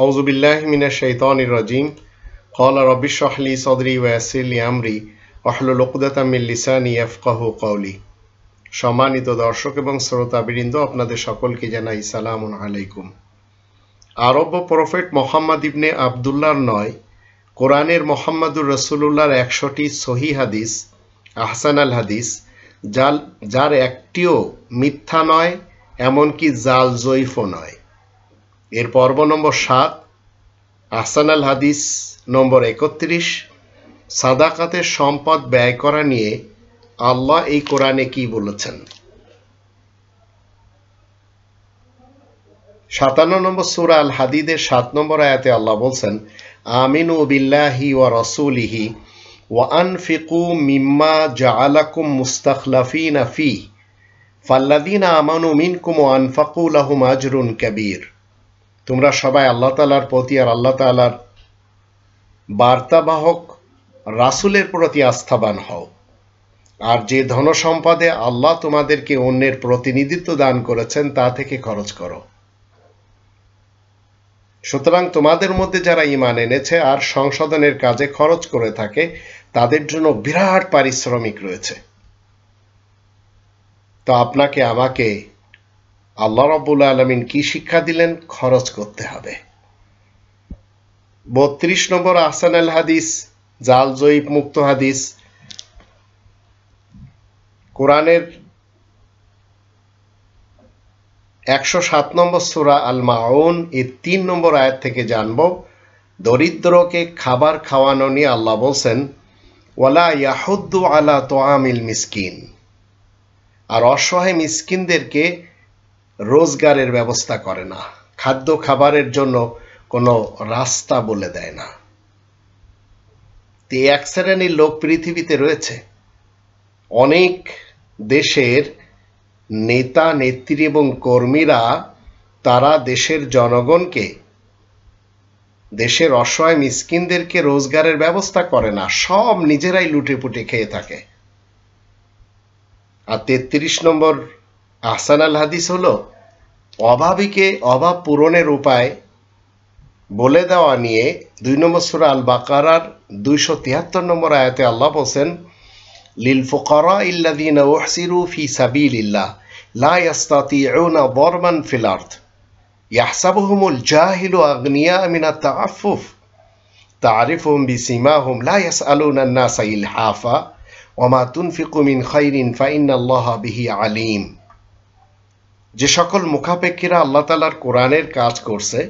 আউযু বিল্লাহি মিনাশ শাইতানির রাজিম। ক্বালা রাব্বি ইশরাহ লি সাদরি ওয়া ইয়াসসির লি আমরি ওয়াহলুল উকদাতাম মিন লিসানি ইয়াফকাহু কওলি। সম্মানিত দর্শক এবং শ্রোতাবৃন্দ, আপনাদের সকলকে জানাই সালামুন আলাইকুম। আরব প্রফেট মোহাম্মদ ইবনে আবদুল্লাহর নয়, কোরআনের মোহাম্মদুর রাসূলুল্লাহর ১০০টি সহিহ হাদিস, আহসান আল হাদিস, যার একটিও মিথ্যা নয়, এমনকি জাল জয়ীফও নয়। এর পর্ব নম্বর ৭, আহসান আল হাদিস নম্বর ৩১, সাদাকাতের সম্পদ ব্যয় করা নিয়ে আল্লাহ এই কোরআনে কি বলেছেন। ৫৭ নম্বর সূরা আল হাদিদের ৭ নম্বর আয়াতে আল্লাহ বলছেন, আমিনু বিল্লাহি ওয়া রাসূলিহি ওয়া আনফিকু মিম্মা জাআলাকুম মুস্তাখলাফিনা ফিহি ফাল্লাযীনা আমানু মিনকুম ওয়া আনফাকু লাহুম আজরুন কাবীর। তোমরা সবাই আল্লাহ তাআলার প্রতি আর আল্লাহ তাআলার বার্তাবাহক রাসূলের প্রতি আস্থাবান হও, আর যে ধনসম্পদে আল্লাহ তোমাদেরকে অন্যের প্রতিনিধিত্ব দান করেছেন তা থেকে খরচ করো। সুতরাং তোমাদের মধ্যে যারা ঈমান এনেছে আর সংশোধনের কাজে খরচ করে থাকে, তাদের জন্য বিরাট পারিশ্রমিক রয়েছে। তো আপনাকে আমাকে আল্লাহ রাব্বুল আলামিন কি শিক্ষা দিলেন? খরচ করতে হবে। ৩২ নম্বর আহসান আল হাদিস, জাল জয়ীফ মুক্ত হাদিস, কোরআনের ১০৭ নম্বর সূরা আল মাউন এর ৩ নম্বর আয়াত থেকে জানব, দরিদ্রকে খাবার খাওয়ানো নিয়ে আল্লাহ বলছেন, ওয়ালা ইয়াহুদ্দু আলা তোয়ামিল মিসকিন, আর অসহায় মিসকিনদেরকে রোজগারের ব্যবস্থা করে না, খাদ্য খাবারের জন্য কোনো রাস্তা বলে দেয় না। এই এক শ্রেণীর লোক পৃথিবীতে রয়েছে। অনেক দেশের নেতা নেত্রী এবং কর্মীরা তারা দেশের জনগণকে, দেশের অসহায় মিসকিনদেরকে রোজগারের ব্যবস্থা করে না, সব নিজেরাই লুটেপুটে খেয়ে থাকে। আর ৩৩ নম্বর আহসান আল হাদিস হলো অভাবীকে অভাব পূরণের উপায় বলে দেওয়া নিয়ে ২ নম্বর সূরা আল বাকারার ২৭৩ নম্বর আয়াতে আল্লাহ বলেন, লিল ফুকারা ইল্লাযীনা উহসিরু ফি সাবিলিল্লাহ লা ইস্তাতিউনা দারবান ফিল আরদ ইয়াহসাবুহুমুল জাহিলু আগনিয়া মিনাত তাআফফুফ তা'রিফুহুম বিসিমাহুম লা ইয়াসআলুনা আন-নাসা ইলহাফা ওয়া মা তুনফিকু মিন খাইরিন ফাইন্নাল্লাহা বিহি আলিম। যে সকল মুখাপেক্ষীরা আল্লাহ তাআলার কোরআনের কাজ করছে,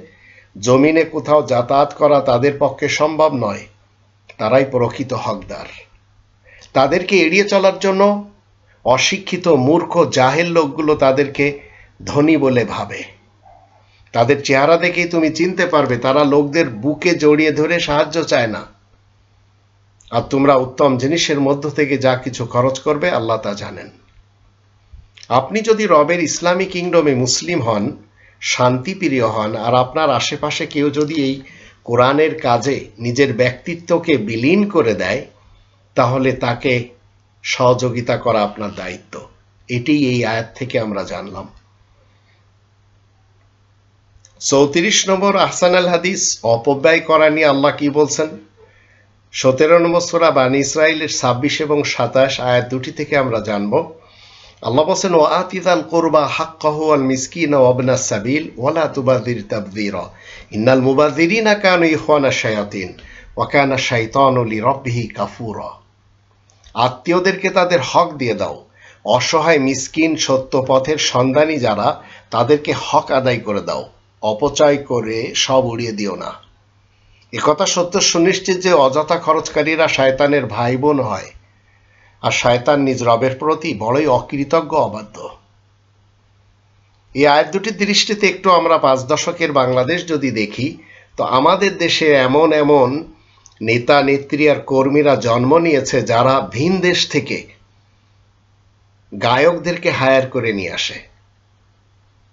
জমিনে কোথাও যাতায়াত করা তাদের পক্ষে সম্ভব নয়, তারাই প্রকৃত হকদার। তাদেরকে এড়িয়ে চলার জন্য অশিক্ষিত মূর্খ জাহেল লোকগুলো তাদেরকে ধনী বলে ভাবে। তাদের চেহারা দেখেই তুমি চিনতে পারবে তারা লোকদের বুকে জড়িয়ে ধরে সাহায্য চায় না। আর তোমরা উত্তম জিনিসের মধ্য থেকে যা কিছু খরচ করবে আল্লাহ তা জানেন। আপনি যদি রবের ইসলামী কিংডমে মুসলিম হন, শান্তিপ্রিয় হন, আর আপনার আশেপাশে কেউ যদি এই কোরআনের কাজে নিজের ব্যক্তিত্বকে বিলীন করে দেয়, তাহলে তাকে সহযোগিতা করা আপনার দায়িত্ব। এটি এই আয়াত থেকে আমরা জানলাম। ৩৪ নম্বর আহসান আল হাদিস, অপব্যয় করা নিয়ে আল্লাহ কি বলছেন। ১৭ নম্বর সূরা বানী ইসরাঈলের ২৬ এবং ২৭ আয়াত দুটি থেকে আমরা জানব, আল্লাহ বলেন, ওয়া আতিযাল কুরবা হাক্কাহু ওয়াল মিসকিনা ওয়া ইবনাস সাবিল ওয়া লা তুবাযির তাবযীরা ইন্নাল মুবাযযিরিনা কানু ইখওয়ানাশ শায়াতিন ওয়া কানা শাইতানু লিরাব্বিহি কাফুরা। আত্মীয়দেরকে তাদের হক দিয়ে দাও, অসহায় মিসকিন সত্য পথের সন্ধানী যারা, তাদেরকে হক আদায় করে দাও, অপচয় করে সব উড়িয়ে দিও না। একথা সত্য সুনিশ্চিত যে অযথা খরচকারীরা শয়তানের ভাই বোন হয়, আর শয়তান নিজ রবের প্রতি বড়ই অকৃতজ্ঞ, অবাধ্য। এই আয়াত দুটির দৃষ্টিতে একটু আমরা ৫ দশকের বাংলাদেশ যদি দেখি, তো আমাদের দেশে এমন এমন নেতা নেত্রী আর কর্মীরা জন্ম নিয়েছে যারা ভিন দেশ থেকে গায়কদেরকে হায়ার করে নিয়ে আসে,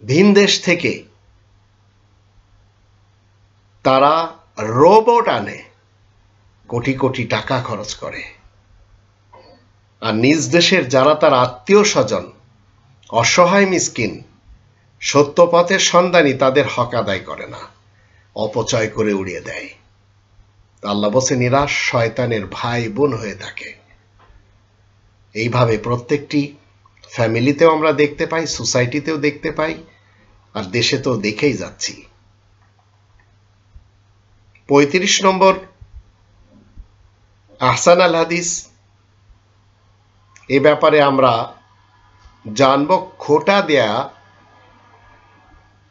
ভিন দেশ থেকে তারা রোবট আনে, কোটি কোটি টাকা খরচ করে, আর নিজ দেশের যারা তার আত্মীয় স্বজন, অসহায় মিসকিন, সত্য পথের সন্ধানী, তাদের হক আদায় করে না। অপচয় করে উড়িয়ে দেয়। আল্লাহ বলছেন এরা শয়তানের ভাই বোন হয়ে থাকে। এইভাবে প্রত্যেকটি ফ্যামিলিতেও আমরা দেখতে পাই, সোসাইটিতেও দেখতে পাই, আর দেশে তো দেখেই যাচ্ছি। 35 নম্বর আহসান আল হাদিস, এ ব্যাপারে আমরা জানব খোটা দেয়া,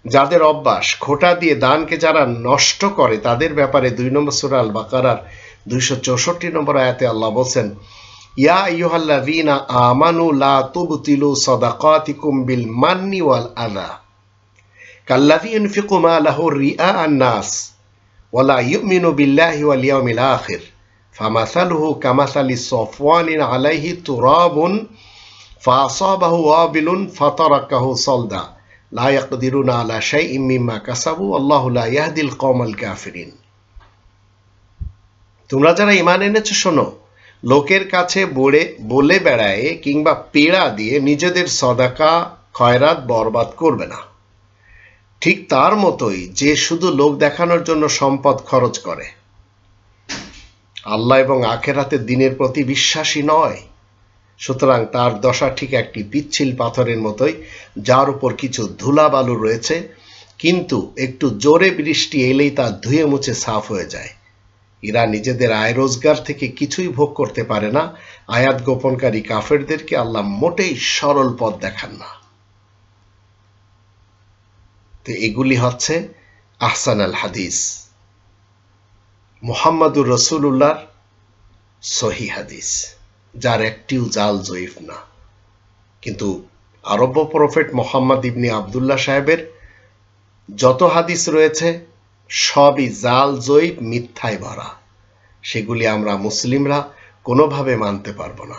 যাদের অভ্যাস খোটা দিয়ে দানকে যারা নষ্ট করে তাদের ব্যাপারে 2 নম্বর সূরা আল বাকারার 264 নম্বর আয়াতে আল্লাহ বলছেন, ইয়া আইয়ুহাল্লাযীনা আমানু লা তুবতিলু সাদাকাতিকুম বিল মান্নি ওয়াল আযা কাল্লাযী ইউনফিকু মালাহু রিআ আন-নাস ওয়া লা ইউমিনু বিল্লাহি ওয়াল ইয়াউমিল আখির ফামাসালুহু কামাসালি সাফওয়ানিন আলাইহি তুরাবুন ফাআসাবাহু ওয়াবিলুন ফাতারাকাহু সালদা লা ইয়াকদিরুনা আলা শাইইন মিম্মা কাসাবু আল্লাহু লা ইয়াহদিল কওমাল কাফিরিন। তোমরা যারা ঈমান এনেছো শোনো, লোকের কাছে বলে বেড়ায় কিংবা পেড়া দিয়ে নিজেদের সদাকা খয়রাত বরবাদ করবে না। ঠিক তার মতোই যে শুধু লোক দেখানোর জন্য সম্পদ খরচ করে, আল্লাহ এবং আখিরাতের দিনের প্রতি বিশ্বাসী নয়, সুতরাং তার দশা ঠিক একটি পিচ্ছিল পাথরের মতোই, যার উপর কিছু ধুলাবালু রয়েছে, কিন্তু একটু জোরে বৃষ্টি এলেই তা ধুয়ে মুছে সাফ হয়ে যায়। এরা নিজেদের আয় রোজগার থেকে কিছুই ভোগ করতে পারে না। আয়াত গোপনকারী কাফেরদেরকে আল্লাহ মোটেই সরল পথ দেখান না। তো এগুলি হচ্ছে আহসান আল হাদিস, মুহাম্মাদুর রাসূলুল্লাহর সহিহ হাদিস, যার একটিও জাল জয়ীফ না। কিন্তু আরব্য প্রফেট মোহাম্মদ ইবনে আবদুল্লাহ সাহেবের যত হাদিস রয়েছে সবই জাল জয়ীফ, মিথ্যায় ভরা। সেগুলি আমরা মুসলিমরা কোনোভাবে মানতে পারবো না।